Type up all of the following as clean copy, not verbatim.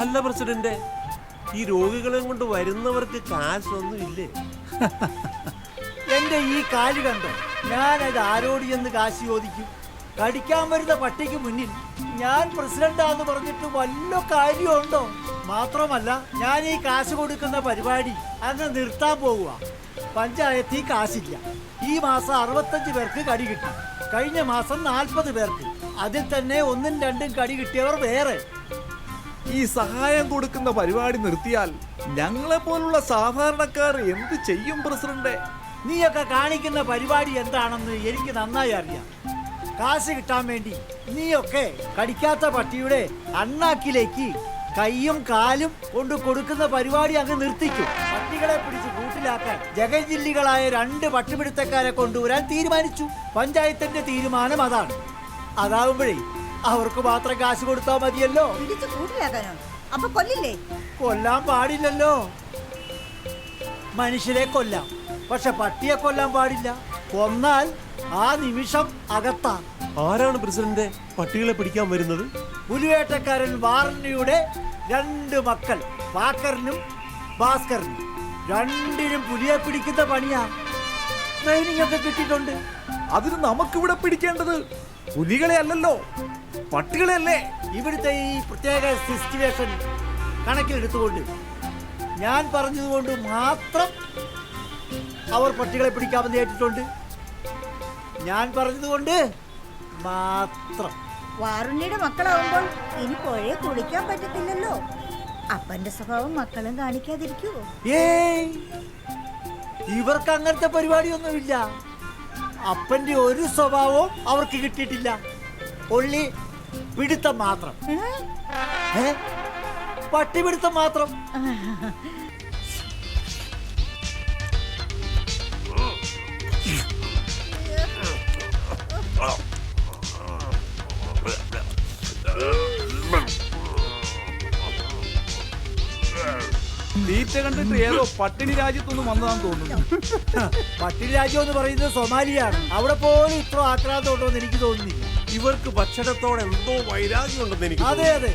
അല്ല പ്രസിഡന്റ്, ഈ രോഗികളെ കൊണ്ട് വരുന്നവർക്ക് കാശൊന്നും ഇല്ലേ? എന്റെ ഈ കാല് കണ്ടോ? ഞാനത് ആരോട് എന്ന് കാശ് ചോദിക്കും? കടിക്കാൻ വരുന്ന പട്ടിക്ക് മുന്നിൽ ഞാൻ പ്രസിഡന്റാന്ന് പറഞ്ഞിട്ട് വല്ല കാര്യമുണ്ടോ? മാത്രമല്ല, ഞാൻ ഈ കാശ് കൊടുക്കുന്ന പരിപാടി അങ്ങ് നിർത്താൻ പോവുക. പഞ്ചായത്തിൽ കാശില്ല. ഈ മാസം 65 പേർക്ക് കടി കിട്ടി. കഴിഞ്ഞ മാസം 40 പേർക്ക്. അതിൽ തന്നെ 1ഉം 2ഉം കടി കിട്ടിയവർ വേറെ. ഈ സഹായം കൊടുക്കുന്ന പരിപാടി നിർത്തിയാൽ ഞങ്ങളെ പോലുള്ള സാധാരണക്കാർ എന്ത് ചെയ്യും പ്രസിഡന്റ്? നീയൊക്കെ കാണിക്കുന്ന പരിപാടി എന്താണെന്ന് എനിക്ക് നന്നായി അറിയാം. കാശ് കിട്ടാൻ വേണ്ടി നീയൊക്കെ കടിക്കാത്ത പട്ടിയുടെ അണ്ണാക്കിലേക്ക് കൈയും കാലും കൊണ്ട് കൊടുക്കുന്ന പരിപാടി അങ്ങ് നിർത്തിക്കും. പട്ടികളെ പിടിച്ച് കൂട്ടിലാക്കാൻ ജഗജില്ലികളായ 2 പട്ടിപിടുത്തക്കാരെ കൊണ്ടുവരാൻ തീരുമാനിച്ചു. പഞ്ചായത്തിന്റെ തീരുമാനം അതാണ്. അതാവുമ്പോഴേ അവർക്ക് മാത്രം കാശ് കൊടുത്താൽ മതിയല്ലോ. അപ്പൊ കൊല്ലില്ലേ? കൊല്ലാൻ പാടില്ലല്ലോ. മനുഷ്യരെ കൊല്ലാം, പക്ഷെ പട്ടിയെ കൊല്ലാൻ പാടില്ല. കൊന്നാൽ ആ നിമിഷം അകത്താ. ആരാണ് പ്രസിഡന്റ് പട്ടികളെ പിടിക്കാൻ വരുന്നത്? പുലിവേട്ടക്കാരൻ വാറണ്ണിയുടെ 2 മക്കൾ, വാക്കറിനും ഭാസ്കറിനും. 2നും പുലിയെ പിടിക്കുന്ന പണിയാ. ട്രെയിനിങ് ഒക്കെ കിട്ടിയിട്ടുണ്ട്. അതിന് നമുക്കിവിടെ പിടിക്കേണ്ടത് പുലികളെ അല്ലല്ലോ, പട്ടികളെ അല്ലേ? ഇവിടുത്തെ ഈ പ്രത്യേക സിറ്റുവേഷൻ കണക്കിലെടുത്തുകൊണ്ട് ഞാൻ പറഞ്ഞതുകൊണ്ട് മാത്രം അവർ പട്ടികളെ പിടിക്കാമെന്ന് കേട്ടിട്ടുണ്ട്. ഞാൻ പറഞ്ഞതുകൊണ്ട് മാത്രം. വാറുണ്ണിയുടെ മക്കളാവുമ്പോൾ ഇനി പുഴയെ കുളിക്കാൻ പറ്റത്തില്ലല്ലോ. അപ്പന്റെ സ്വഭാവം മക്കളും കാണിക്കാതിരിക്കുവോ? ഏയ്, ഇവർക്ക് അങ്ങനത്തെ പരിപാടിയൊന്നുമില്ല. അപ്പന്റെ ഒരു സ്വഭാവവും അവർക്ക് കിട്ടിയിട്ടില്ല. ഒള്ളി പിടുത്തം മാത്രം. പട്ടിപിടുത്തം മാത്രം. തീറ്റ കണ്ടിട്ട് ഏതോ പട്ടിണി രാജ്യത്തൊന്നും വന്നതാന്ന് തോന്നുന്നു. പട്ടിണി രാജ്യം എന്ന് പറയുന്നത് സൊമാലിയാണ്. അവിടെ പോലും ഇത്ര ആക്രാന്തം ഉണ്ടോന്ന് എനിക്ക് തോന്നുന്നില്ല. ഇവർക്ക് ഭക്ഷണത്തോടെ എന്തോ വൈരാഗ്യം ഉണ്ടെന്ന് എനിക്ക് അതെ അതെ,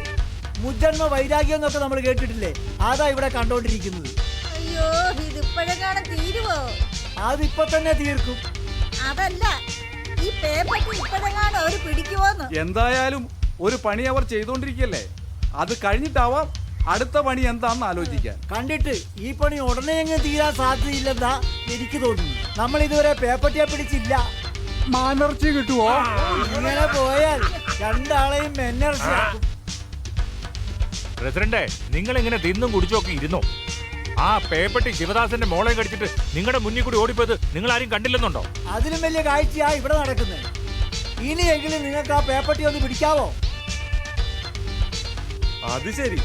മുജന്മ വൈരാഗ്യം എന്നൊക്കെ നമ്മൾ കേട്ടിട്ടില്ലേ? അതാ ഇവിടെ കണ്ടോണ്ടിരിക്കുന്നത്. അയ്യോ, ഇതിപ്പോഴെങ്ങാനും തീരുവോ? അതിപ്പോ തന്നെ തീർക്കും. അതല്ല, ഈ പേപ്പട്ടി ഇപ്പോഴെങ്ങാനും അവര് പിടിക്കുവോന്ന്. എന്തായാലും ഒരു പണി അവർ ചെയ്തോണ്ടിരിക്കല്ലേ, അത് കഴിഞ്ഞിട്ടാവാം അടുത്ത പണി എന്താന്ന് ആലോചിക്കാൻ. കണ്ടിട്ട് ഈ പണി ഉടനെ അങ്ങ് തീരാൻ സാധ്യതയില്ലെന്നാ എനിക്ക് തോന്നുന്നു. നമ്മൾ ഇതുവരെ പേപ്പട്ടിയെ പിടിച്ചില്ല. മാനർച്ചി കിട്ടുവോ? ഇങ്ങനെ പോയാൽ 2 ആളെയും മെന്നർച്ചയാക്കും. പ്രസിഡന്റ്, നിങ്ങൾ ഇങ്ങനെ തിന്നും കുടിച്ചൊക്കെ ഇരുന്നോ? ആ പേപ്പട്ടി ശിവദാസന്റെ മോളെ കടിച്ചിട്ട് നിങ്ങളുടെ മുന്നിൽ കൂടി ഓടിപ്പോയത് നിങ്ങൾ ആരും കണ്ടില്ലെന്നുണ്ടോ? അതിലും വലിയ കാഴ്ചയാ ഇവിടെ നടക്കുന്നത്. ഇനിയെങ്കിലും നിങ്ങൾക്ക് ആ പേപ്പട്ടി ഒന്ന് പിടിക്കാവോ? അത് ശരി,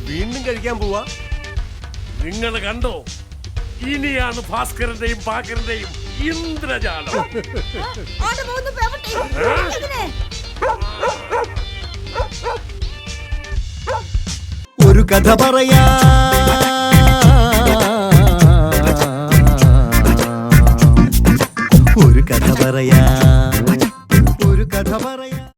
വീണ്ടും കഴിക്കാൻ പോവാ. നിങ്ങൾ കണ്ടോ, ഇനിയാണ് ഭാസ്കരന്റെയും പാക്കരന്റെയും ഇന്ദ്രജാലം. അവിടെ പോകുന്നു പേപ്പട്ടി. ഇതിനെ ഒരു കഥ പറയാ, ഒരു കഥ പറയാ.